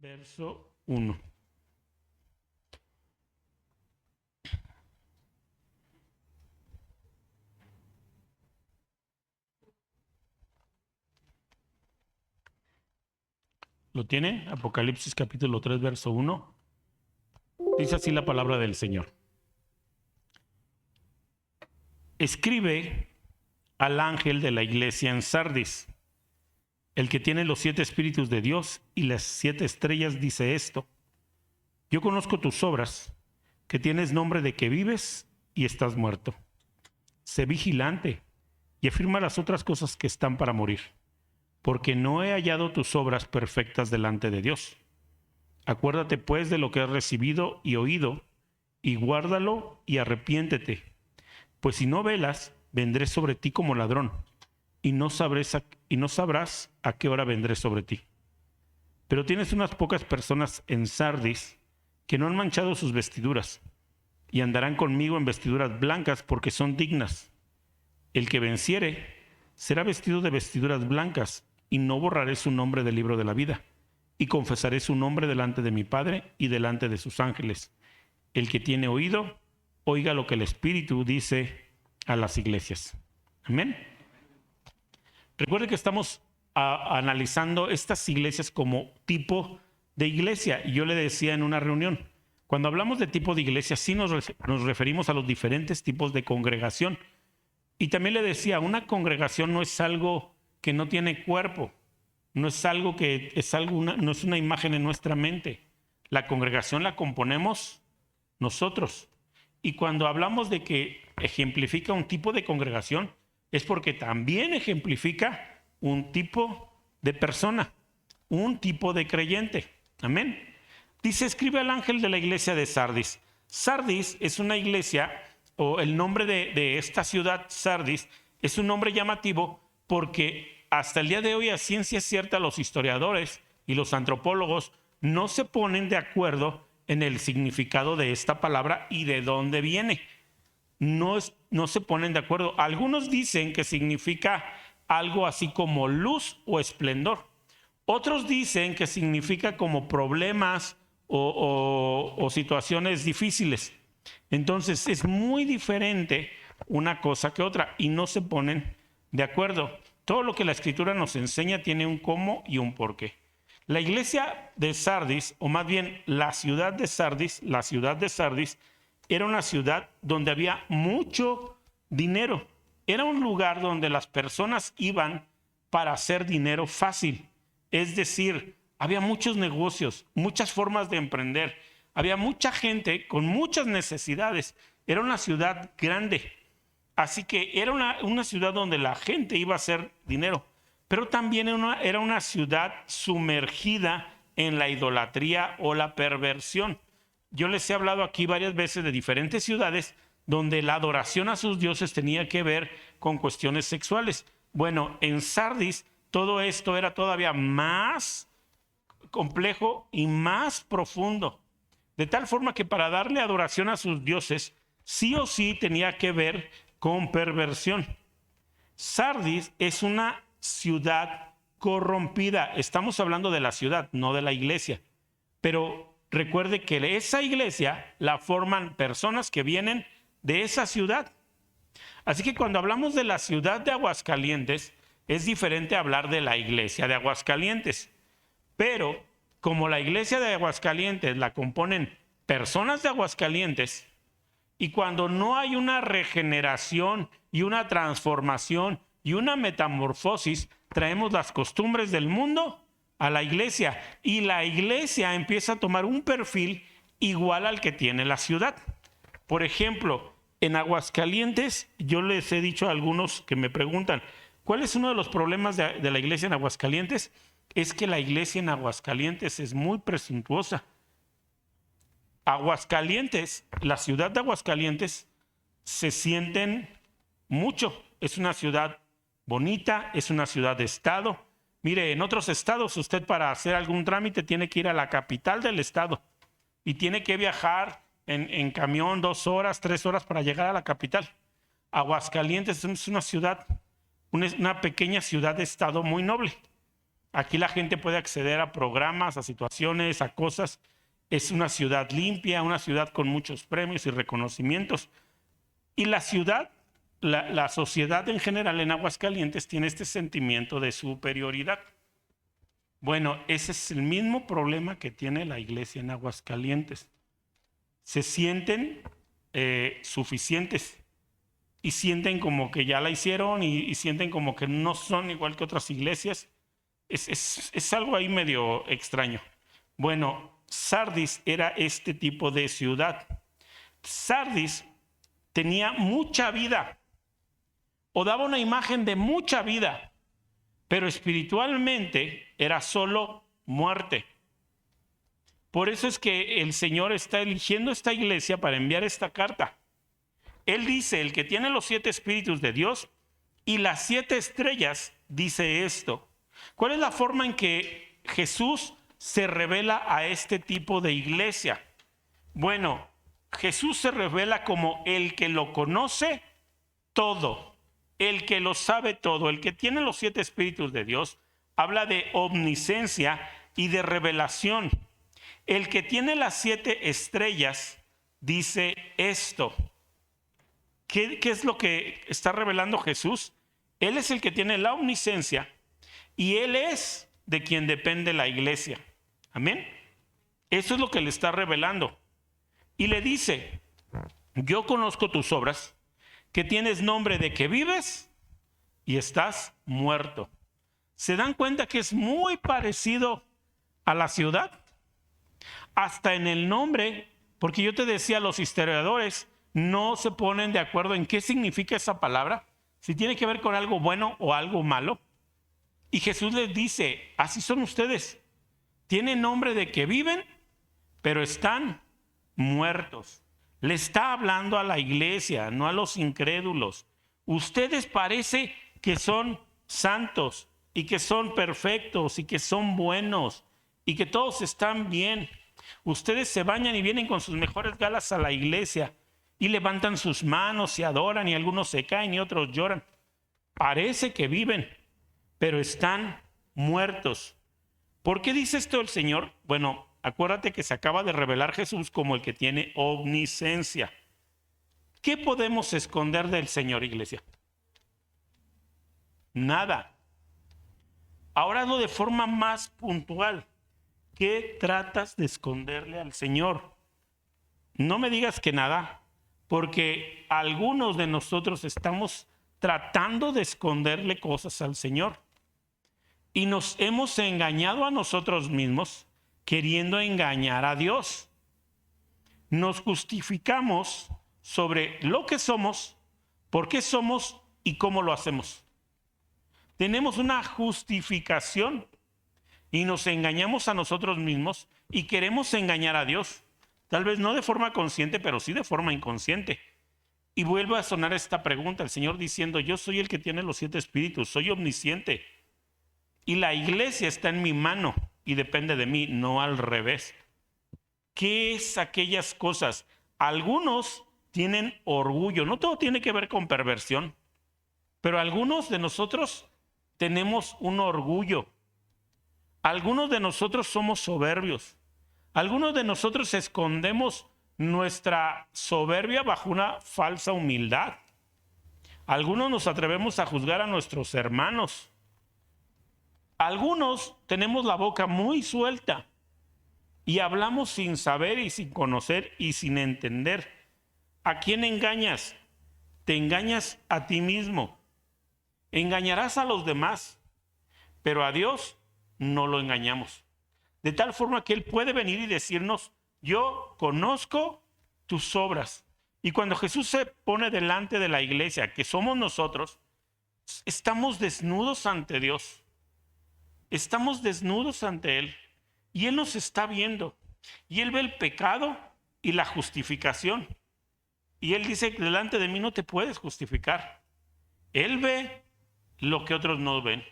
verso 1. ¿Lo tiene? Apocalipsis capítulo 3, verso 1. Dice así la palabra del Señor. Escribe al ángel de la iglesia en Sardis, el que tiene los 7 espíritus de Dios y las 7 estrellas, dice esto: yo conozco tus obras, que tienes nombre de que vives y estás muerto. Sé vigilante y afirma las otras cosas que están para morir, porque no he hallado tus obras perfectas delante de Dios. Acuérdate pues de lo que has recibido y oído, y guárdalo y arrepiéntete. Pues si no velas, vendré sobre ti como ladrón, y no sabrás a qué hora vendré sobre ti. Pero tienes unas pocas personas en Sardis que no han manchado sus vestiduras, y andarán conmigo en vestiduras blancas, porque son dignas. El que venciere será vestido de vestiduras blancas, y no borraré su nombre del libro de la vida, y confesaré su nombre delante de mi Padre y delante de sus ángeles. El que tiene oído, oiga lo que el Espíritu dice a las iglesias. Amén. Recuerde que estamos analizando estas iglesias como tipo de iglesia. Y yo le decía en una reunión, cuando hablamos de tipo de iglesia, sí nos referimos a los diferentes tipos de congregación. Y también le decía, una congregación no es algo que no tiene cuerpo, no es algo que no es una imagen en nuestra mente. La congregación la componemos nosotros. Y cuando hablamos de que ejemplifica un tipo de congregación, es porque también ejemplifica un tipo de persona, un tipo de creyente. Amén. Dice, escribe al ángel de la iglesia de Sardis. Sardis es una iglesia, o el nombre de esta ciudad, Sardis, es un nombre llamativo porque hasta el día de hoy, a ciencia cierta, los historiadores y los antropólogos no se ponen de acuerdo en el significado de esta palabra y de dónde viene. No se ponen de acuerdo. Algunos dicen que significa algo así como luz o esplendor. Otros dicen que significa como problemas o situaciones difíciles. Entonces es muy diferente una cosa que otra y no se ponen de acuerdo. Todo lo que la Escritura nos enseña tiene un cómo y un porqué. La iglesia de Sardis, o más bien la ciudad de Sardis, era una ciudad donde había mucho dinero. Era un lugar donde las personas iban para hacer dinero fácil. Es decir, había muchos negocios, muchas formas de emprender. Había mucha gente con muchas necesidades. Era una ciudad grande. Así que era una ciudad donde la gente iba a hacer dinero. Pero también era una ciudad sumergida en la idolatría o la perversión. Yo les he hablado aquí varias veces de diferentes ciudades donde la adoración a sus dioses tenía que ver con cuestiones sexuales. Bueno, en Sardis todo esto era todavía más complejo y más profundo. De tal forma que para darle adoración a sus dioses, sí o sí tenía que ver con perversión. Sardis es una ciudad corrompida. Estamos hablando de la ciudad, no de la iglesia. Pero recuerde que esa iglesia la forman personas que vienen de esa ciudad. Así que cuando hablamos de la ciudad de Aguascalientes, es diferente hablar de la iglesia de Aguascalientes. Pero como la iglesia de Aguascalientes la componen personas de Aguascalientes, y cuando no hay una regeneración y una transformación y una metamorfosis, traemos las costumbres del mundo a la iglesia y la iglesia empieza a tomar un perfil igual al que tiene la ciudad. Por ejemplo, en Aguascalientes, yo les he dicho a algunos que me preguntan, ¿cuál es uno de los problemas de la iglesia en Aguascalientes? Es que la iglesia en Aguascalientes es muy presuntuosa. Aguascalientes, la ciudad de Aguascalientes, se sienten mucho. Es una ciudad bonita, es una ciudad de estado. Mire, en otros estados usted para hacer algún trámite tiene que ir a la capital del estado y tiene que viajar en camión 2 horas, 3 horas para llegar a la capital. Aguascalientes es una ciudad, una pequeña ciudad de estado muy noble. Aquí la gente puede acceder a programas, a situaciones, a cosas. Es una ciudad limpia, una ciudad con muchos premios y reconocimientos. Y la ciudad, la sociedad en general en Aguascalientes tiene este sentimiento de superioridad. Bueno, ese es el mismo problema que tiene la iglesia en Aguascalientes. Se sienten suficientes y sienten como que ya la hicieron y sienten como que no son igual que otras iglesias. Es algo ahí medio extraño. Bueno, Sardis era este tipo de ciudad. Sardis tenía mucha vida o daba una imagen de mucha vida, pero espiritualmente era solo muerte. Por eso es que el Señor está eligiendo esta iglesia para enviar esta carta. Él dice, el que tiene los 7 espíritus de Dios y las 7 estrellas, dice esto. ¿Cuál es la forma en que Jesús se revela a este tipo de iglesia? Bueno, Jesús se revela como el que lo conoce todo, el que lo sabe todo, el que tiene los 7 espíritus de Dios. Habla de omnisciencia y de revelación. El que tiene las 7 estrellas dice esto. ¿Qué es lo que está revelando Jesús? Él es el que tiene la omnisciencia y Él es de quien depende la iglesia. Amén. Eso es lo que le está revelando. Y le dice, yo conozco tus obras, que tienes nombre de que vives y estás muerto. ¿Se dan cuenta que es muy parecido a la ciudad? Hasta en el nombre, porque yo te decía, los historiadores no se ponen de acuerdo en qué significa esa palabra, si tiene que ver con algo bueno o algo malo. Y Jesús les dice, así son ustedes. Tienen nombre de que viven, pero están muertos. Le está hablando a la iglesia, no a los incrédulos. Ustedes parece que son santos y que son perfectos y que son buenos y que todos están bien. Ustedes se bañan y vienen con sus mejores galas a la iglesia y levantan sus manos y adoran y algunos se caen y otros lloran. Parece que viven, pero están muertos. ¿Por qué dice esto el Señor? Bueno, acuérdate que se acaba de revelar Jesús como el que tiene omnisciencia. ¿Qué podemos esconder del Señor, iglesia? Nada. Ahora hazlo de forma más puntual. ¿Qué tratas de esconderle al Señor? No me digas que nada, porque algunos de nosotros estamos tratando de esconderle cosas al Señor. Y nos hemos engañado a nosotros mismos queriendo engañar a Dios. Nos justificamos sobre lo que somos, por qué somos y cómo lo hacemos. Tenemos una justificación y nos engañamos a nosotros mismos y queremos engañar a Dios. Tal vez no de forma consciente, pero sí de forma inconsciente. Y vuelve a sonar esta pregunta, el Señor diciendo, yo soy el que tiene los 7 espíritus, soy omnisciente. Y la iglesia está en mi mano y depende de mí, no al revés. ¿Qué es aquellas cosas? Algunos tienen orgullo, no todo tiene que ver con perversión, pero algunos de nosotros tenemos un orgullo. Algunos de nosotros somos soberbios. Algunos de nosotros escondemos nuestra soberbia bajo una falsa humildad. Algunos nos atrevemos a juzgar a nuestros hermanos. Algunos tenemos la boca muy suelta y hablamos sin saber y sin conocer y sin entender. ¿A quién engañas? Te engañas a ti mismo. Engañarás a los demás, pero a Dios no lo engañamos. De tal forma que Él puede venir y decirnos, yo conozco tus obras. Y cuando Jesús se pone delante de la iglesia, que somos nosotros, estamos desnudos ante Dios. Estamos desnudos ante Él. Y Él nos está viendo. Y Él ve el pecado y la justificación. Y Él dice, delante de mí no te puedes justificar. Él ve lo que otros no ven.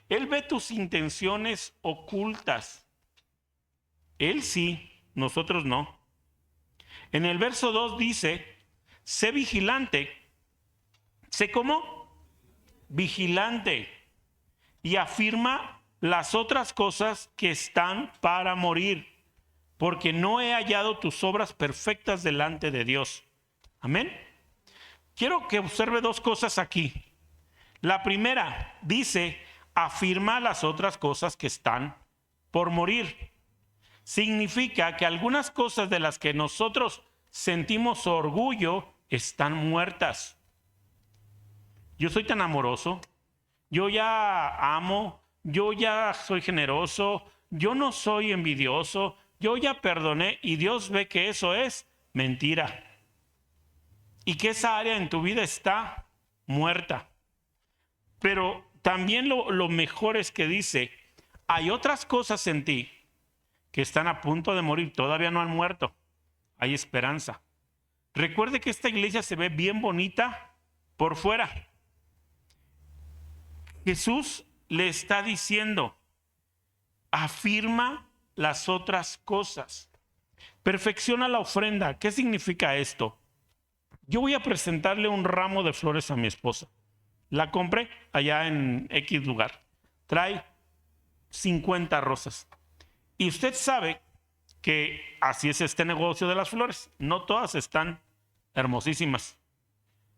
Él ve tus intenciones ocultas. Él sí, nosotros no. En el verso 2 dice, sé vigilante. ¿Sé cómo? Vigilante. Y afirma las otras cosas que están para morir, porque no he hallado tus obras perfectas delante de Dios. Amén. Quiero que observe dos cosas aquí. La primera dice, afirma las otras cosas que están por morir. Significa que algunas cosas de las que nosotros sentimos orgullo están muertas. Yo soy tan amoroso, yo ya amo, yo ya soy generoso, yo no soy envidioso, yo ya perdoné, y Dios ve que eso es mentira. Y que esa área en tu vida está muerta. Pero también lo mejor es que dice, hay otras cosas en ti que están a punto de morir, todavía no han muerto. Hay esperanza. Recuerde que esta iglesia se ve bien bonita por fuera. Jesús le está diciendo, afirma las otras cosas. Perfecciona la ofrenda. ¿Qué significa esto? Yo voy a presentarle un ramo de flores a mi esposa. La compré allá en X lugar. Trae 50 rosas. Y usted sabe que así es este negocio de las flores. No todas están hermosísimas.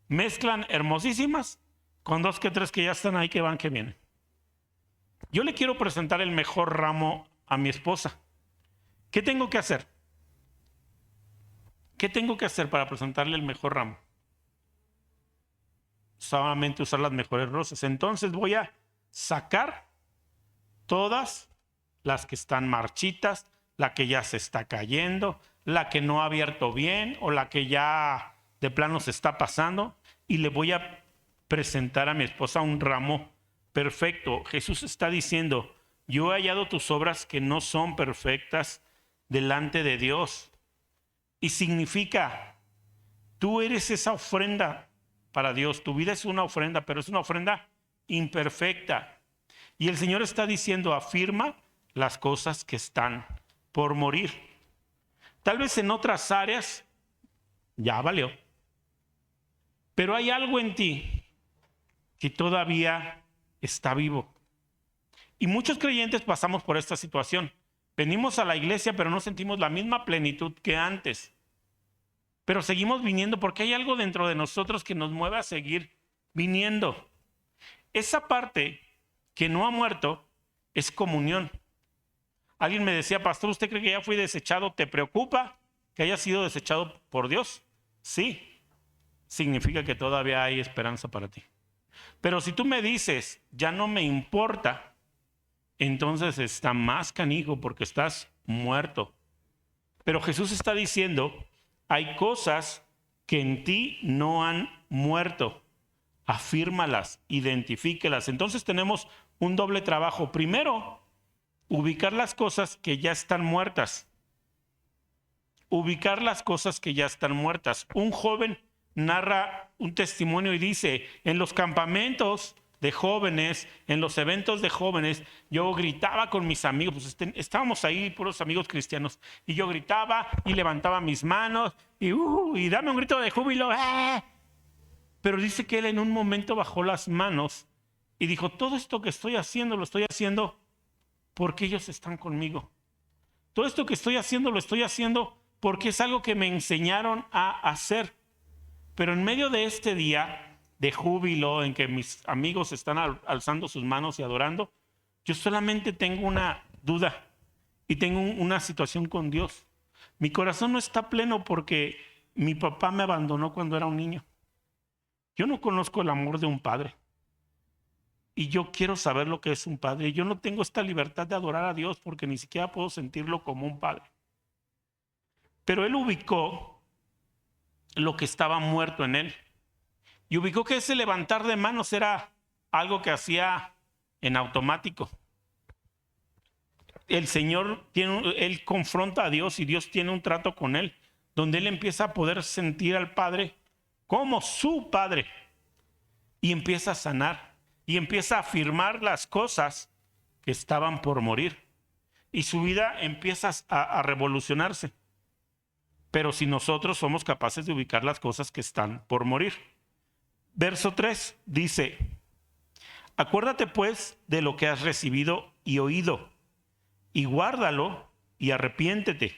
Mezclan hermosísimas con dos que tres que ya están ahí, que van, que vienen. Yo le quiero presentar el mejor ramo a mi esposa. ¿Qué tengo que hacer? ¿Qué tengo que hacer para presentarle el mejor ramo? Solamente usar las mejores rosas. Entonces voy a sacar todas las que están marchitas, la que ya se está cayendo, la que no ha abierto bien o la que ya de plano se está pasando, y le voy a presentar a mi esposa un ramo perfecto. Jesús está diciendo, yo he hallado tus obras que no son perfectas delante de Dios. Y significa, tú eres esa ofrenda para Dios. Tu vida es una ofrenda, pero es una ofrenda imperfecta. Y el Señor está diciendo, afirma las cosas que están por morir. Tal vez en otras áreas ya valió. Pero hay algo en ti que todavía está vivo. Y muchos creyentes pasamos por esta situación. Venimos a la iglesia, pero no sentimos la misma plenitud que antes. Pero seguimos viniendo porque hay algo dentro de nosotros que nos mueve a seguir viniendo. Esa parte que no ha muerto es comunión. Alguien me decía, pastor, ¿usted cree que ya fui desechado? ¿Te preocupa que haya sido desechado por Dios? Sí. Significa que todavía hay esperanza para ti. Pero si tú me dices, ya no me importa, entonces está más canijo porque estás muerto. Pero Jesús está diciendo, hay cosas que en ti no han muerto. Afírmalas, identifíquelas. Entonces tenemos un doble trabajo. Primero, ubicar las cosas que ya están muertas. Ubicar las cosas que ya están muertas. Un joven narra un testimonio y dice, en los campamentos de jóvenes, en los eventos de jóvenes, yo gritaba con mis amigos, pues estábamos ahí puros amigos cristianos, y yo gritaba y levantaba mis manos y dame un grito de júbilo. Pero dice que él en un momento bajó las manos y dijo, todo esto que estoy haciendo, lo estoy haciendo porque ellos están conmigo. Todo esto que estoy haciendo, lo estoy haciendo porque es algo que me enseñaron a hacer. Pero en medio de este día de júbilo en que mis amigos están alzando sus manos y adorando, yo solamente tengo una duda y tengo una situación con Dios. Mi corazón no está pleno porque mi papá me abandonó cuando era un niño. Yo no conozco el amor de un padre. Y yo quiero saber lo que es un padre. Yo no tengo esta libertad de adorar a Dios porque ni siquiera puedo sentirlo como un padre. Pero él ubicó lo que estaba muerto en él. Y ubicó que ese levantar de manos era algo que hacía en automático. El Señor él confronta a Dios y Dios tiene un trato con él, donde él empieza a poder sentir al Padre como su Padre. Y empieza a sanar. Y empieza a afirmar las cosas que estaban por morir. Y su vida empieza a revolucionarse. Pero si nosotros somos capaces de ubicar las cosas que están por morir. Verso 3 dice, acuérdate pues de lo que has recibido y oído, y guárdalo y arrepiéntete.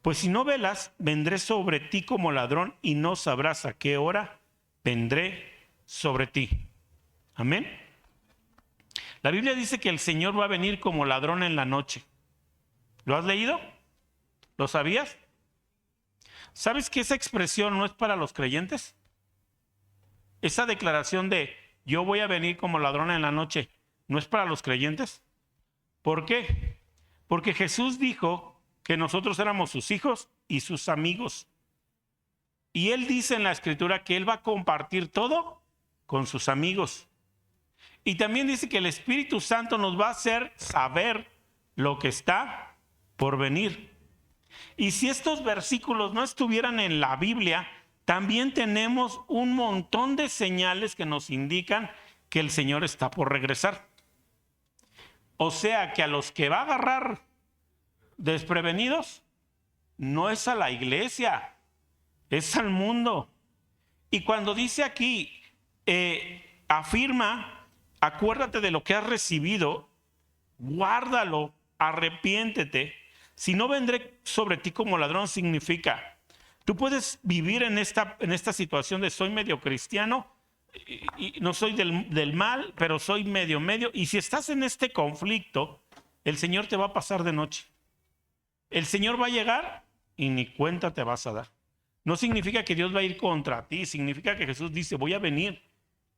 Pues si no velas, vendré sobre ti como ladrón y no sabrás a qué hora vendré sobre ti. Amén. La Biblia dice que el Señor va a venir como ladrón en la noche. ¿Lo has leído? ¿Lo sabías? ¿Sabes que esa expresión no es para los creyentes? Esa declaración de yo voy a venir como ladrón en la noche, ¿no es para los creyentes? ¿Por qué? Porque Jesús dijo que nosotros éramos sus hijos y sus amigos. Y Él dice en la Escritura que Él va a compartir todo con sus amigos. Y también dice que el Espíritu Santo nos va a hacer saber lo que está por venir. Y si estos versículos no estuvieran en la Biblia, también tenemos un montón de señales que nos indican que el Señor está por regresar. O sea que a los que va a agarrar desprevenidos, no es a la iglesia, es al mundo. Y cuando dice aquí, afirma, acuérdate de lo que has recibido, guárdalo, arrepiéntete. Si no vendré sobre ti como ladrón, significa, tú puedes vivir en esta situación de soy medio cristiano, y no soy del mal, pero soy medio. Y si estás en este conflicto, el Señor te va a pasar de noche. El Señor va a llegar y ni cuenta te vas a dar. No significa que Dios va a ir contra ti, significa que Jesús dice, voy a venir.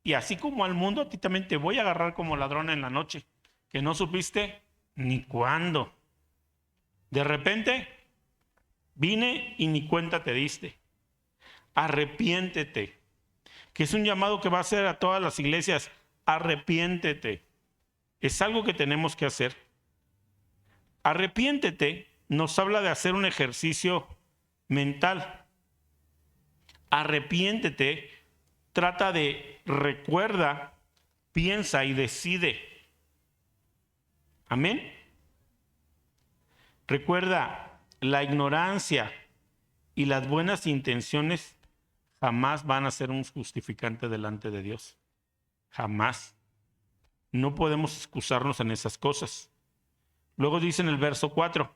Y así como al mundo, a ti también te voy a agarrar como ladrón en la noche, que no supiste ni cuándo. De repente, vine y ni cuenta te diste. Arrepiéntete, que es un llamado que va a hacer a todas las iglesias. Arrepiéntete. Es algo que tenemos que hacer. Arrepiéntete nos habla de hacer un ejercicio mental. Arrepiéntete trata de recuerda, piensa y decide. Amén. Recuerda, la ignorancia y las buenas intenciones jamás van a ser un justificante delante de Dios. Jamás. No podemos excusarnos en esas cosas. Luego dice en el verso 4,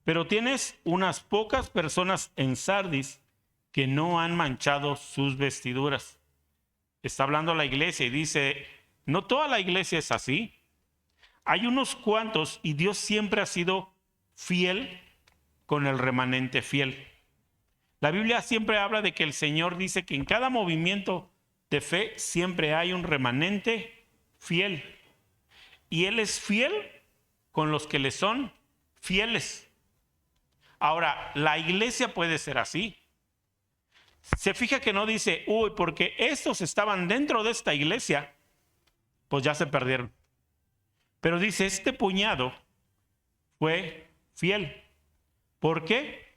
pero tienes unas pocas personas en Sardis que no han manchado sus vestiduras. Está hablando la iglesia y dice, no toda la iglesia es así. Hay unos cuantos y Dios siempre ha sido fiel con el remanente fiel. La Biblia siempre habla de que el Señor dice que en cada movimiento de fe siempre hay un remanente fiel. Y Él es fiel con los que le son fieles. Ahora, la iglesia puede ser así. Se fija que no dice, uy, porque estos estaban dentro de esta iglesia, pues ya se perdieron. Pero dice, este puñado fue fiel. ¿Por qué?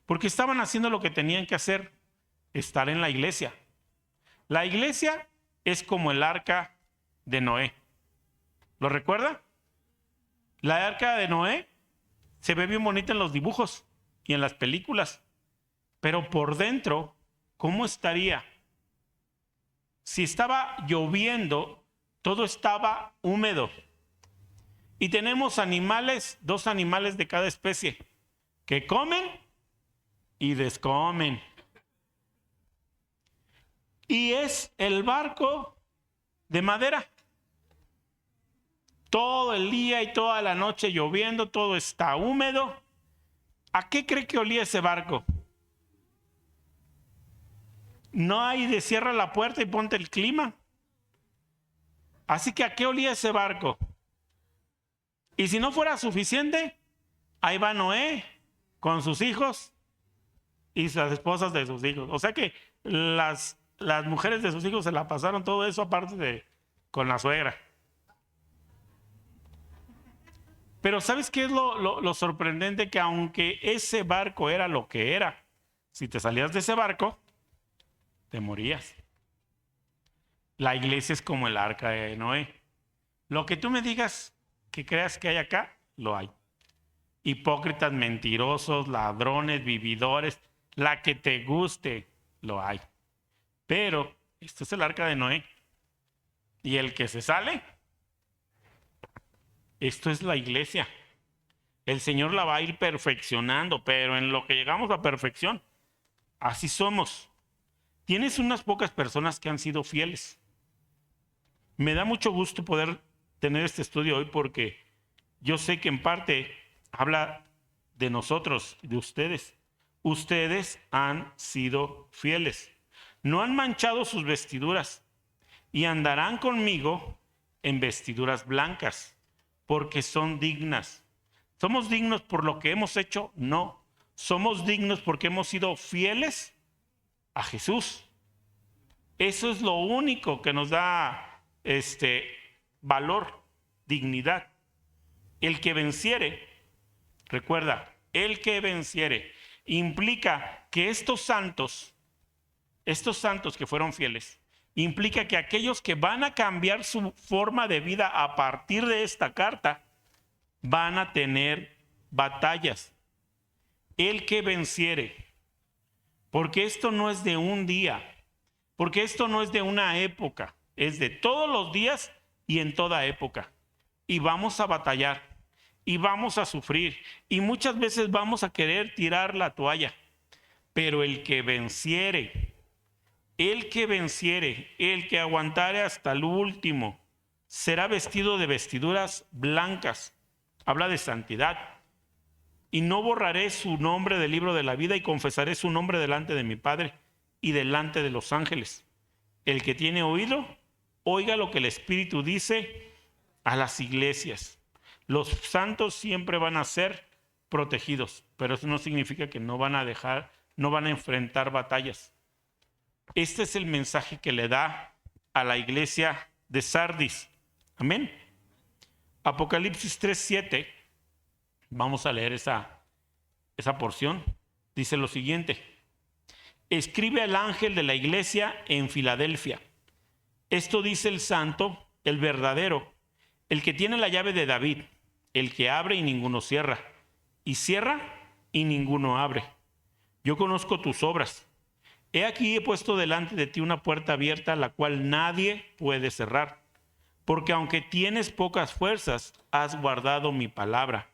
Porque estaban haciendo lo que tenían que hacer, estar en la iglesia. La iglesia es como el arca de Noé. ¿Lo recuerda? La arca de Noé se ve bien bonita en los dibujos y en las películas, pero por dentro, ¿cómo estaría? Si estaba lloviendo, todo estaba húmedo. Y tenemos animales, 2 animales de cada especie, que comen y descomen. Y es el barco de madera. Todo el día y toda la noche lloviendo, todo está húmedo. ¿A qué cree que olía ese barco? No hay de cierra la puerta y ponte el clima. Así que ¿a qué olía ese barco? Y si no fuera suficiente, ahí va Noé con sus hijos y las esposas de sus hijos. O sea que las mujeres de sus hijos se la pasaron todo eso aparte de con la suegra. Pero ¿sabes qué es lo sorprendente? Que aunque ese barco era lo que era, si te salías de ese barco, te morías. La iglesia es como el arca de Noé. Lo que tú me digas que creas que hay acá, lo hay. Hipócritas, mentirosos, ladrones, vividores, la que te guste, lo hay. Pero esto es el arca de Noé. Y el que se sale, Esto es la iglesia. El Señor la va a ir perfeccionando, pero en lo que llegamos a perfección, así somos. Tienes unas pocas personas que han sido fieles. Me da mucho gusto poder tener este estudio hoy porque yo sé que en parte habla de nosotros, de ustedes. Ustedes han sido fieles. No han manchado sus vestiduras y andarán conmigo en vestiduras blancas, porque son dignas. ¿Somos dignos por lo que hemos hecho? No. Somos dignos porque hemos sido fieles a Jesús. Eso es lo único que nos da valor, dignidad. El que venciere, recuerda, el que venciere, implica que estos santos que fueron fieles, implica que aquellos que van a cambiar su forma de vida a partir de esta carta, van a tener batallas. El que venciere, porque esto no es de un día, porque esto no es de una época, es de todos los días y en toda época. Y vamos a batallar, y vamos a sufrir, y muchas veces vamos a querer tirar la toalla. Pero el que venciere, el que aguantare hasta el último, será vestido de vestiduras blancas. Habla de santidad. Y no borraré su nombre del libro de la vida y confesaré su nombre delante de mi Padre y delante de los ángeles. El que tiene oído, oiga lo que el Espíritu dice a las iglesias. Los santos siempre van a ser protegidos, pero eso no significa que no van a enfrentar batallas. Este es el mensaje que le da a la iglesia de Sardis. Amén. Apocalipsis 3:7. Vamos a leer esa porción. Dice lo siguiente: escribe al ángel de la iglesia en Filadelfia. Esto dice el santo, el verdadero, el que tiene la llave de David, el que abre y ninguno cierra, y cierra y ninguno abre. Yo conozco tus obras. He aquí he puesto delante de ti una puerta abierta, la cual nadie puede cerrar. Porque aunque tienes pocas fuerzas, has guardado mi palabra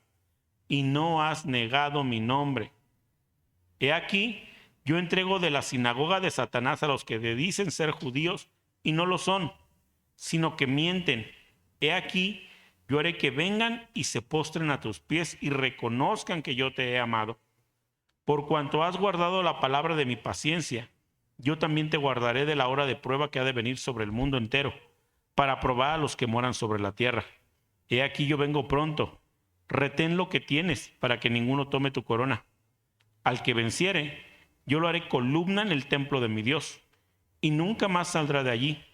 y no has negado mi nombre. He aquí, yo entrego de la sinagoga de Satanás a los que dicen ser judíos y no lo son, sino que mienten. He aquí, yo haré que vengan y se postren a tus pies y reconozcan que yo te he amado. Por cuanto has guardado la palabra de mi paciencia, yo también te guardaré de la hora de prueba que ha de venir sobre el mundo entero, para probar a los que moran sobre la tierra. He aquí yo vengo pronto. Retén lo que tienes, para que ninguno tome tu corona. Al que venciere, yo lo haré columna en el templo de mi Dios, y nunca más saldrá de allí.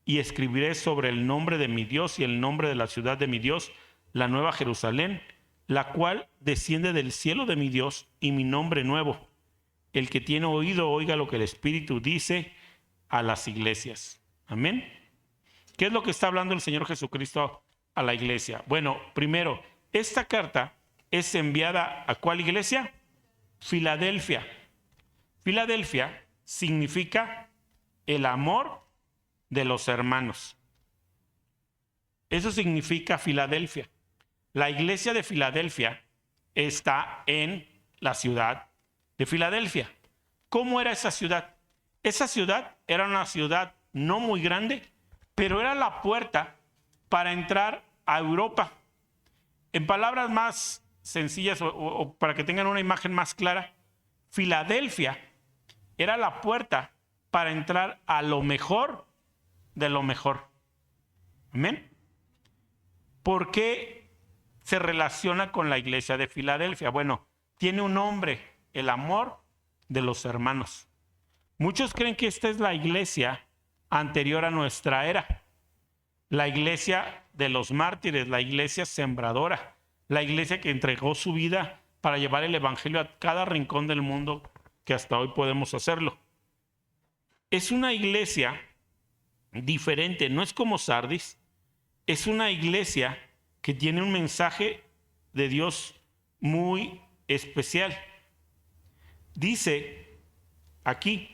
Y escribiré sobre el nombre de mi Dios y el nombre de la ciudad de mi Dios, la nueva Jerusalén, la cual desciende del cielo de mi Dios, y mi nombre nuevo. El que tiene oído, oiga lo que el Espíritu dice a las iglesias. Amén. ¿Qué es lo que está hablando el Señor Jesucristo a la iglesia? Bueno, primero, esta carta es enviada ¿a cuál iglesia? Filadelfia. Filadelfia significa el amor de los hermanos. Eso significa Filadelfia. La iglesia de Filadelfia está en la ciudad de Filadelfia. ¿Cómo era esa ciudad? Esa ciudad era una ciudad no muy grande, pero era la puerta para entrar a Europa. En palabras más sencillas o para que tengan una imagen más clara, Filadelfia era la puerta para entrar a lo mejor de lo mejor. Amén. ¿Por qué se relaciona con la iglesia de Filadelfia? Bueno, tiene un nombre: el amor de los hermanos. Muchos creen que esta es la iglesia anterior a nuestra era, la iglesia de los mártires, la iglesia sembradora, la iglesia que entregó su vida para llevar el evangelio a cada rincón del mundo, que hasta hoy podemos hacerlo. Es una iglesia diferente, no es como Sardis, es una iglesia que tiene un mensaje de Dios muy especial. Dice aquí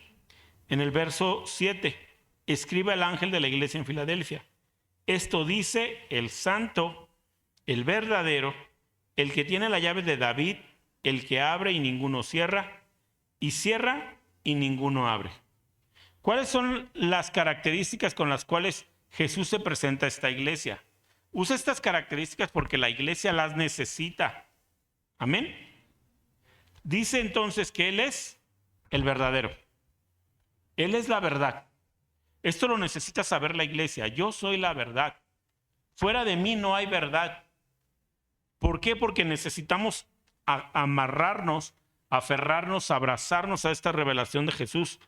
en el verso 7, escribe al ángel de la iglesia en Filadelfia. Esto dice el santo, el verdadero, el que tiene la llave de David, el que abre y ninguno cierra, y cierra y ninguno abre. ¿Cuáles son las características con las cuales Jesús se presenta a esta iglesia? Usa estas características porque la iglesia las necesita. Amén. Dice entonces que Él es el verdadero. Él es la verdad. Esto lo necesita saber la iglesia. Yo soy la verdad. Fuera de mí no hay verdad. ¿Por qué? Porque necesitamos amarrarnos, aferrarnos, abrazarnos a esta revelación de Jesús.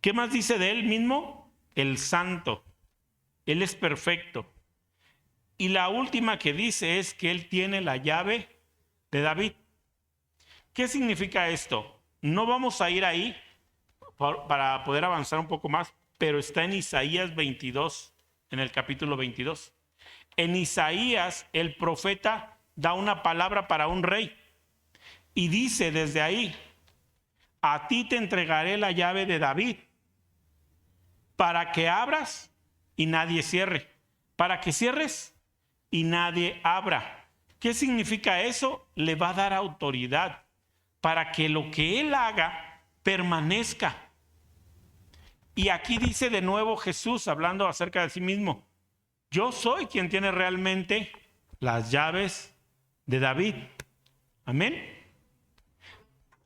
¿Qué más dice de Él mismo? El santo. Él es perfecto. Y la última que dice es que Él tiene la llave de David. ¿Qué significa esto? No vamos a ir ahí para poder avanzar un poco más, pero está en Isaías 22, en el capítulo 22. En Isaías, el profeta da una palabra para un rey y dice desde ahí: a ti te entregaré la llave de David, para que abras y nadie cierre, para que cierres y nadie abra. ¿Qué significa eso? Le va a dar autoridad para que lo que Él haga permanezca. Y aquí dice de nuevo Jesús, hablando acerca de sí mismo: yo soy quien tiene realmente las llaves de David. Amén.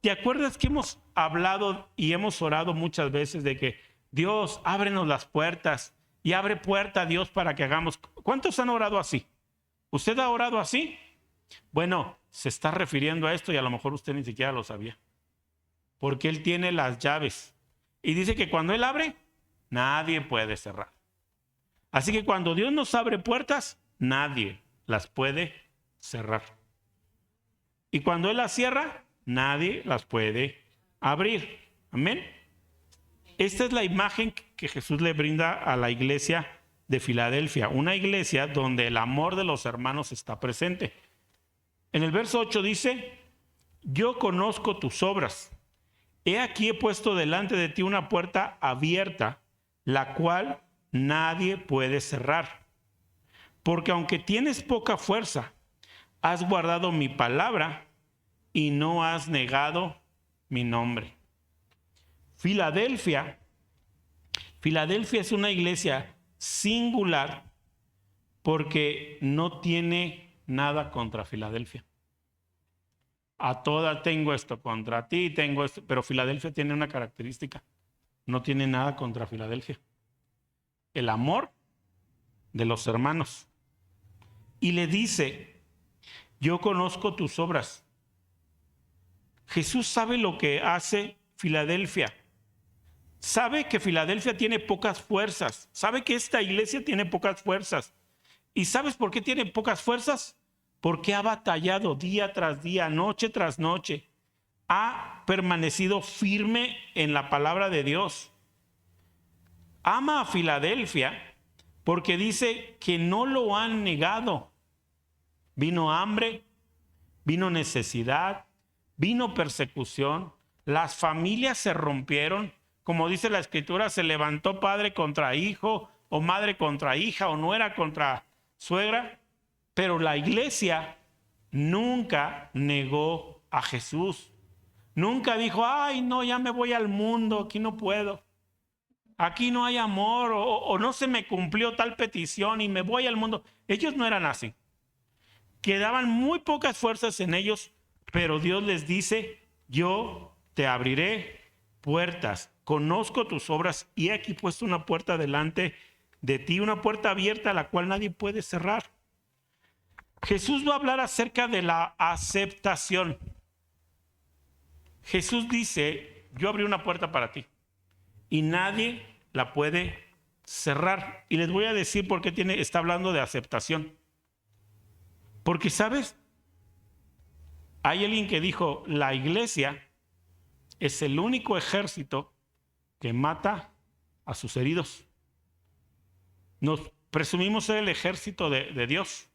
¿Te acuerdas que hemos hablado y hemos orado muchas veces de que Dios, ábrenos las puertas, y abre puerta a Dios para que hagamos? ¿Cuántos han orado así? ¿Usted ha orado así? Bueno, se está refiriendo a esto y a lo mejor usted ni siquiera lo sabía. Porque Él tiene las llaves. Y dice que cuando Él abre, nadie puede cerrar. Así que cuando Dios nos abre puertas, nadie las puede cerrar. Y cuando Él las cierra, nadie las puede abrir. Amén. Esta es la imagen que Jesús le brinda a la iglesia de Filadelfia. Una iglesia donde el amor de los hermanos está presente. En el verso 8 dice: yo conozco tus obras. He aquí he puesto delante de ti una puerta abierta, la cual nadie puede cerrar. Porque aunque tienes poca fuerza, has guardado mi palabra y no has negado mi nombre. Filadelfia es una iglesia singular porque no tiene nada contra Filadelfia. A todas tengo esto contra ti, tengo esto, pero Filadelfia tiene una característica: no tiene nada contra Filadelfia. El amor de los hermanos. Y le dice: yo conozco tus obras. Jesús sabe lo que hace Filadelfia. Sabe que Filadelfia tiene pocas fuerzas. Sabe que esta iglesia tiene pocas fuerzas. ¿Y sabes por qué tiene pocas fuerzas? Porque ha batallado día tras día, noche tras noche. Ha permanecido firme en la palabra de Dios. Ama a Filadelfia porque dice que no lo han negado. Vino hambre, vino necesidad, vino persecución. Las familias se rompieron. Como dice la escritura, se levantó padre contra hijo, o madre contra hija, o nuera contra suegra. Pero la iglesia nunca negó a Jesús. Nunca dijo: ay, no, ya me voy al mundo, aquí no puedo. Aquí no hay amor, o no se me cumplió tal petición y me voy al mundo. Ellos no eran así. Quedaban muy pocas fuerzas en ellos, pero Dios les dice: yo te abriré puertas, conozco tus obras y he aquí puesto una puerta delante de ti, una puerta abierta a la cual nadie puede cerrar. Jesús va a hablar acerca de la aceptación. Jesús dice: yo abrí una puerta para ti y nadie la puede cerrar. Y les voy a decir por qué está hablando de aceptación. Porque, ¿sabes? Hay alguien que dijo: la iglesia es el único ejército que mata a sus heridos. Nos presumimos ser el ejército de Dios,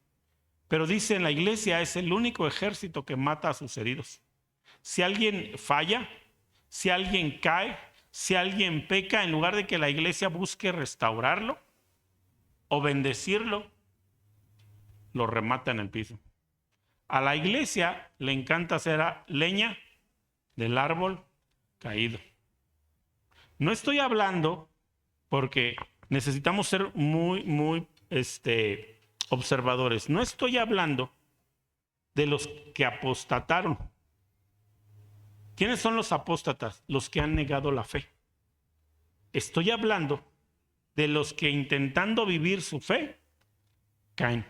pero dicen: la iglesia es el único ejército que mata a sus heridos. Si alguien falla, si alguien cae, si alguien peca, en lugar de que la iglesia busque restaurarlo o bendecirlo, lo remata en el piso. A la iglesia le encanta hacer leña del árbol caído. No estoy hablando, porque necesitamos ser muy observadores. No estoy hablando de los que apostataron. ¿Quiénes son los apóstatas? Los que han negado la fe. Estoy hablando de los que intentando vivir su fe, caen.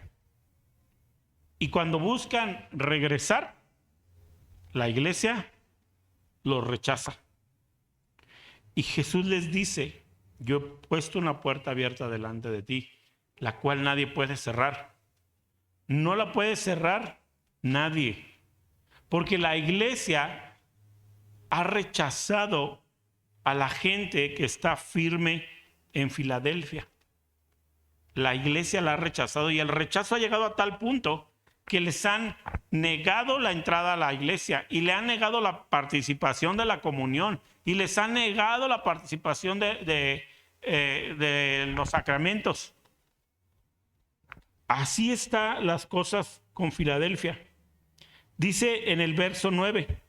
Y cuando buscan regresar, la iglesia los rechaza. Y Jesús les dice, yo he puesto una puerta abierta delante de ti, la cual nadie puede cerrar. No la puede cerrar nadie, porque la iglesia ha rechazado a la gente que está firme en Filadelfia. La iglesia la ha rechazado, y el rechazo ha llegado a tal punto que les han negado la entrada a la iglesia, y le han negado la participación de la comunión, y les han negado la participación de los sacramentos. Así están las cosas con Filadelfia. Dice en el verso 9: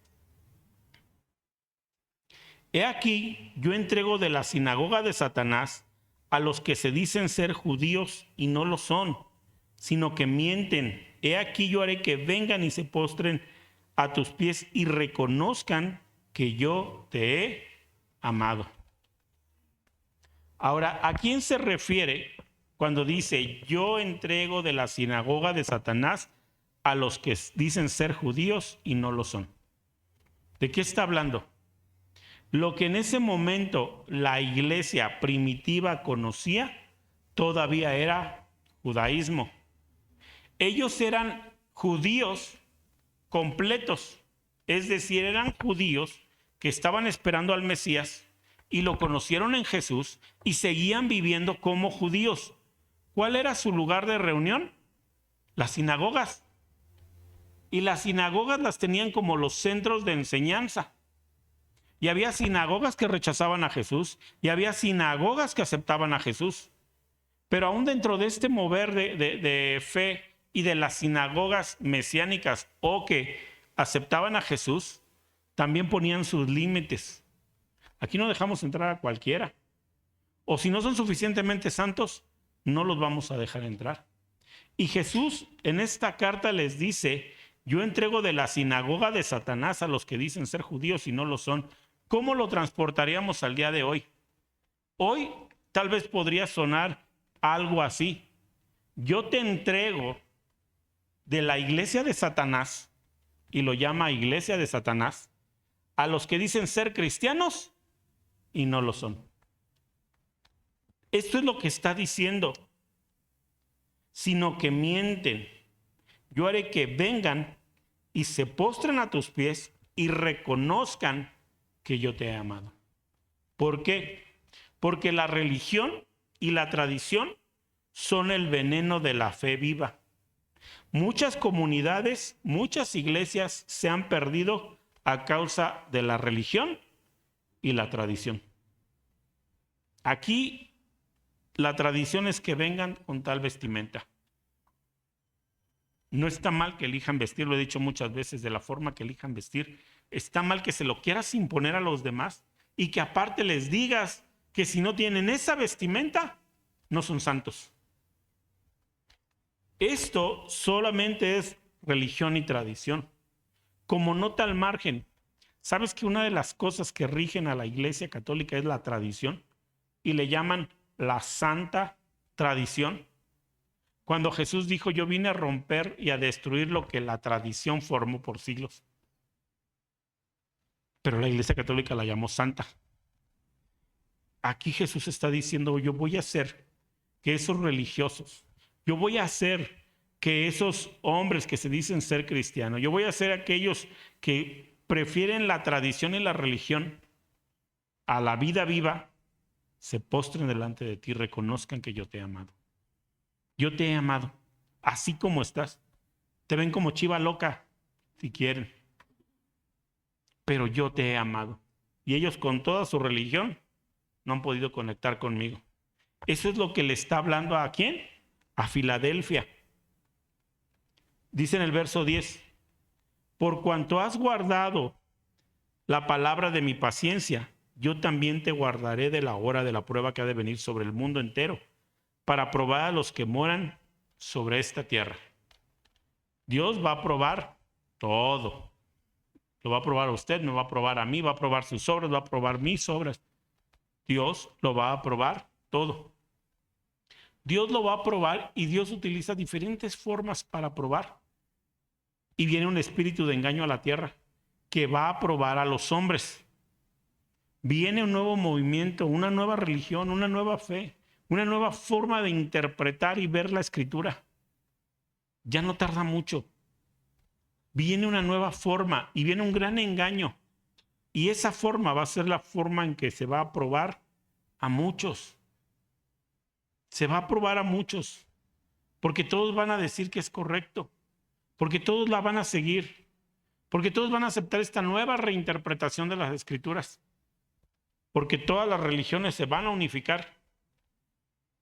he aquí, yo entrego de la sinagoga de Satanás a los que se dicen ser judíos y no lo son, sino que mienten. He aquí, yo haré que vengan y se postren a tus pies y reconozcan que yo te he amado. Ahora, ¿a quién se refiere cuando dice yo entrego de la sinagoga de Satanás a los que dicen ser judíos y no lo son? ¿De qué está hablando? Lo que en ese momento la iglesia primitiva conocía todavía era judaísmo. Ellos eran judíos completos, es decir, eran judíos que estaban esperando al Mesías y lo conocieron en Jesús y seguían viviendo como judíos. ¿Cuál era su lugar de reunión? Las sinagogas. Y las sinagogas las tenían como los centros de enseñanza. Y había sinagogas que rechazaban a Jesús y había sinagogas que aceptaban a Jesús. Pero aún dentro de este mover de fe y de las sinagogas mesiánicas o que aceptaban a Jesús, también ponían sus límites. Aquí no dejamos entrar a cualquiera. O si no son suficientemente santos, no los vamos a dejar entrar. Y Jesús en esta carta les dice, yo entrego de la sinagoga de Satanás a los que dicen ser judíos y no lo son. ¿Cómo lo transportaríamos al día de hoy? Hoy tal vez podría sonar algo así. Yo te entrego de la iglesia de Satanás, y lo llama iglesia de Satanás, a los que dicen ser cristianos y no lo son. Esto es lo que está diciendo. Sino que mienten. Yo haré que vengan y se postren a tus pies y reconozcan que yo te he amado. ¿Por qué? Porque la religión y la tradición son el veneno de la fe viva. Muchas comunidades, muchas iglesias se han perdido a causa de la religión y la tradición. Aquí la tradición es que vengan con tal vestimenta. No está mal que elijan vestir, lo he dicho muchas veces, de la forma que elijan vestir. Está mal que se lo quieras imponer a los demás y que aparte les digas que si no tienen esa vestimenta, no son santos. Esto solamente es religión y tradición. Como nota al margen, ¿sabes que una de las cosas que rigen a la Iglesia Católica es la tradición? Y le llaman la santa tradición. Cuando Jesús dijo, yo vine a romper y a destruir lo que la tradición formó por siglos. Pero la Iglesia Católica la llamó santa. Aquí Jesús está diciendo, yo voy a hacer que esos religiosos, yo voy a hacer que esos hombres que se dicen ser cristianos, yo voy a hacer aquellos que prefieren la tradición y la religión a la vida viva, se postren delante de ti y reconozcan que yo te he amado. Yo te he amado, así como estás. Te ven como chiva loca, si quieren. Pero yo te he amado. Y ellos con toda su religión no han podido conectar conmigo. Eso es lo que le está hablando ¿a quién? A Filadelfia. Dice en el verso 10, por cuanto has guardado la palabra de mi paciencia, yo también te guardaré de la hora de la prueba que ha de venir sobre el mundo entero, para probar a los que moran sobre esta tierra. Dios va a probar todo. Lo va a probar a usted, me va a probar a mí, va a probar sus obras, va a probar mis obras. Dios lo va a probar todo. Dios lo va a probar y Dios utiliza diferentes formas para probar. Y viene un espíritu de engaño a la tierra que va a probar a los hombres. Viene un nuevo movimiento, una nueva religión, una nueva fe, una nueva forma de interpretar y ver la escritura. Ya no tarda mucho. Viene una nueva forma y viene un gran engaño. Y esa forma va a ser la forma en que se va a probar a muchos. Se va a probar a muchos. Porque todos van a decir que es correcto. Porque todos la van a seguir. Porque todos van a aceptar esta nueva reinterpretación de las escrituras. Porque todas las religiones se van a unificar.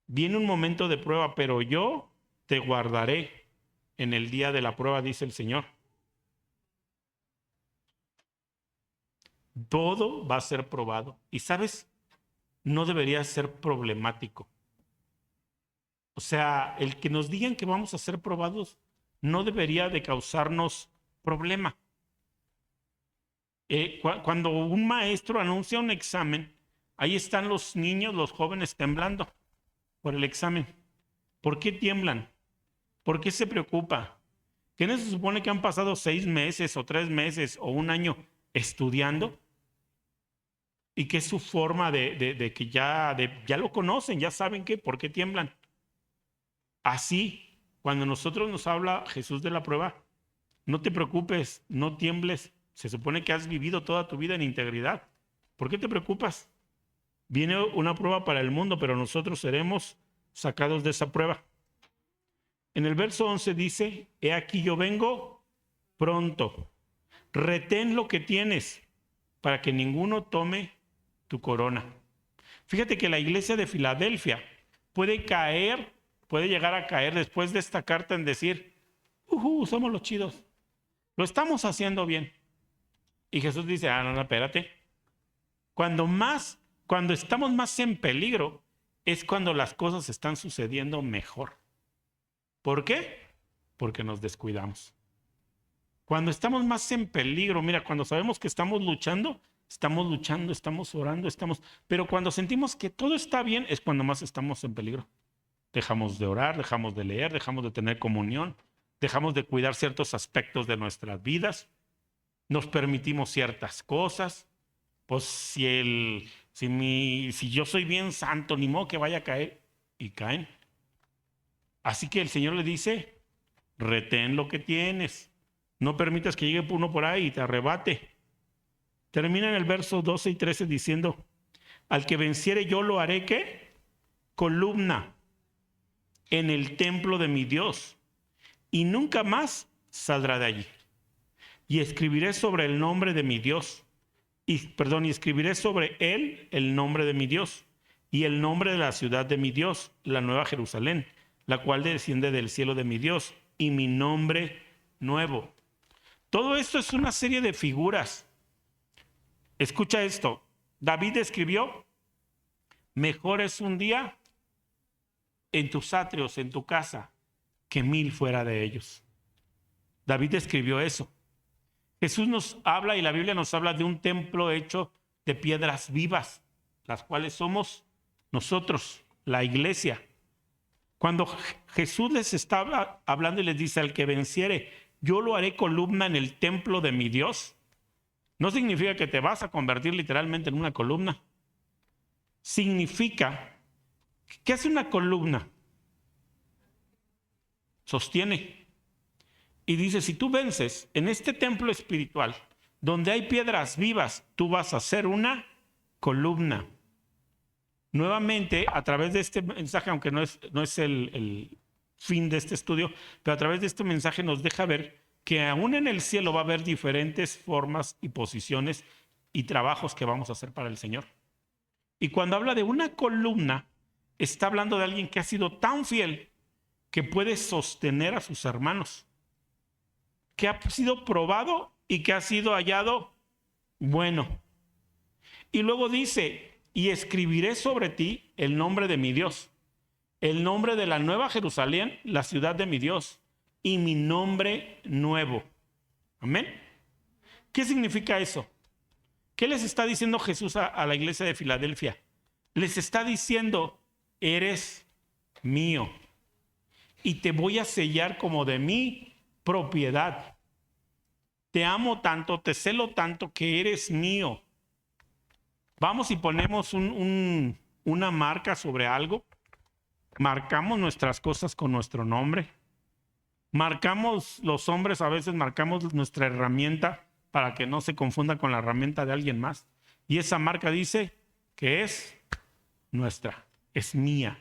Viene un momento de prueba, pero yo te guardaré en el día de la prueba, dice el Señor. Todo va a ser probado. Y ¿sabes? No debería ser problemático. O sea, el que nos digan que vamos a ser probados no debería de causarnos problema. Cuando un maestro anuncia un examen, ahí están los niños, los jóvenes temblando por el examen. ¿Por qué tiemblan? ¿Por qué se preocupa? ¿Qué no se supone que han pasado 6 meses o 3 meses o un año estudiando? Y que es su forma de que ya lo conocen, ya saben por qué tiemblan. Así, cuando nosotros nos habla Jesús de la prueba, no te preocupes, no tiembles. Se supone que has vivido toda tu vida en integridad. ¿Por qué te preocupas? Viene una prueba para el mundo, pero nosotros seremos sacados de esa prueba. En el verso 11 dice, he aquí yo vengo pronto. Retén lo que tienes para que ninguno tome tu corona. Fíjate que la iglesia de Filadelfia puede llegar a caer después de esta carta en decir, somos los chidos, lo estamos haciendo bien. Y Jesús dice, no, espérate. Cuando estamos más en peligro es cuando las cosas están sucediendo mejor. ¿Por qué? Porque nos descuidamos. Cuando estamos más en peligro, mira, cuando sabemos que estamos luchando, estamos orando, pero cuando sentimos que todo está bien es cuando más estamos en peligro. Dejamos de orar, dejamos de leer, dejamos de tener comunión, dejamos de cuidar ciertos aspectos de nuestras vidas, nos permitimos ciertas cosas. Pues si yo soy bien santo, ni modo que vaya a caer, y caen. Así que el Señor le dice, retén lo que tienes, no permitas que llegue uno por ahí y te arrebate. Termina en el verso 12 y 13 diciendo, al que venciere yo lo haré, ¿qué? Columna en el templo de mi Dios, y nunca más saldrá de allí. Y escribiré sobre el nombre de mi Dios, y escribiré sobre él el nombre de mi Dios, y el nombre de la ciudad de mi Dios, la nueva Jerusalén, la cual desciende del cielo de mi Dios, y mi nombre nuevo. Todo esto es una serie de figuras. Escucha esto. David escribió, mejor es un día en tus atrios, en tu casa, que 1000 fuera de ellos. David escribió eso. Jesús nos habla y la Biblia nos habla de un templo hecho de piedras vivas, las cuales somos nosotros, la iglesia. Cuando Jesús les está hablando y les dice, al que venciere, yo lo haré columna en el templo de mi Dios, no significa que te vas a convertir literalmente en una columna. Significa, ¿qué hace una columna? Sostiene. Y dice, si tú vences en este templo espiritual, donde hay piedras vivas, tú vas a ser una columna. Nuevamente, a través de este mensaje, aunque no es el fin de este estudio, pero a través de este mensaje nos deja ver que aún en el cielo va a haber diferentes formas y posiciones y trabajos que vamos a hacer para el Señor. Y cuando habla de una columna, está hablando de alguien que ha sido tan fiel que puede sostener a sus hermanos. que ha sido probado y que ha sido hallado bueno. Y luego dice, y escribiré sobre ti el nombre de mi Dios, el nombre de la nueva Jerusalén, la ciudad de mi Dios, y mi nombre nuevo. Amén. ¿Qué significa eso? ¿Qué les está diciendo Jesús a la iglesia de Filadelfia? Les está diciendo, eres mío y te voy a sellar como de mi propiedad. Te amo tanto, te celo tanto que eres mío. Vamos y ponemos una marca sobre algo. Marcamos nuestras cosas con nuestro nombre. Marcamos, los hombres a veces marcamos nuestra herramienta para que no se confunda con la herramienta de alguien más. Y esa marca dice que es nuestra, es mía.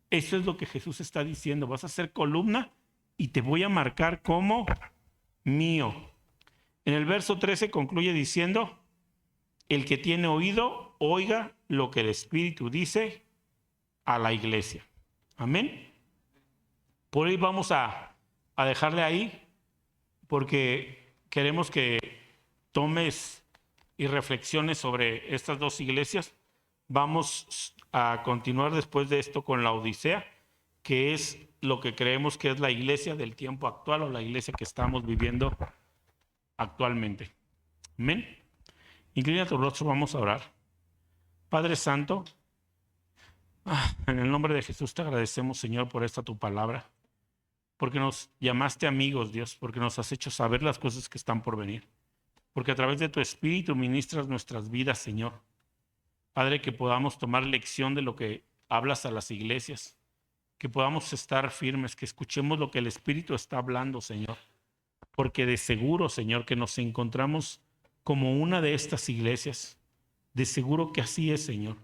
Eso es lo que Jesús está diciendo. Vas a ser columna y te voy a marcar como mío. En el verso 13 concluye diciendo, el que tiene oído, oiga lo que el Espíritu dice a la iglesia. Amén. Por ahí vamos a dejarle ahí, porque queremos que tomes y reflexiones sobre estas dos iglesias. Vamos a continuar después de esto con la Odisea, que es lo que creemos que es la iglesia del tiempo actual o la iglesia que estamos viviendo actualmente. Amén. Inclina tu rostro, vamos a orar. Padre Santo, en el nombre de Jesús te agradecemos, Señor, por esta tu palabra, porque nos llamaste amigos, Dios, porque nos has hecho saber las cosas que están por venir, porque a través de tu Espíritu ministras nuestras vidas, Señor. Padre, que podamos tomar lección de lo que hablas a las iglesias, que podamos estar firmes, que escuchemos lo que el Espíritu está hablando, Señor, porque de seguro, Señor, que nos encontramos como una de estas iglesias. De seguro que así es, Señor.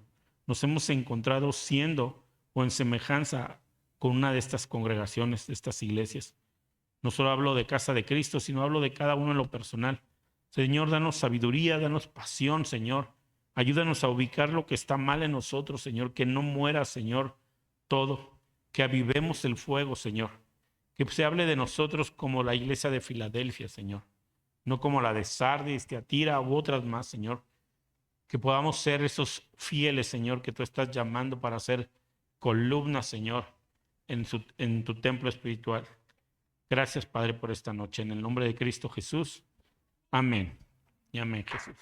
Nos hemos encontrado siendo o en semejanza con una de estas congregaciones, de estas iglesias. No solo hablo de Casa de Cristo, sino hablo de cada uno en lo personal. Señor, danos sabiduría, danos pasión, Señor. Ayúdanos a ubicar lo que está mal en nosotros, Señor. Que no muera, Señor, todo. Que avivemos el fuego, Señor. Que se hable de nosotros como la iglesia de Filadelfia, Señor. No como la de Sardis, Tiatira u otras más, Señor. Que podamos ser esos fieles, Señor, que tú estás llamando para ser columnas, Señor, en tu templo espiritual. Gracias, Padre, por esta noche. En el nombre de Cristo Jesús. Amén. Y amén, Jesús.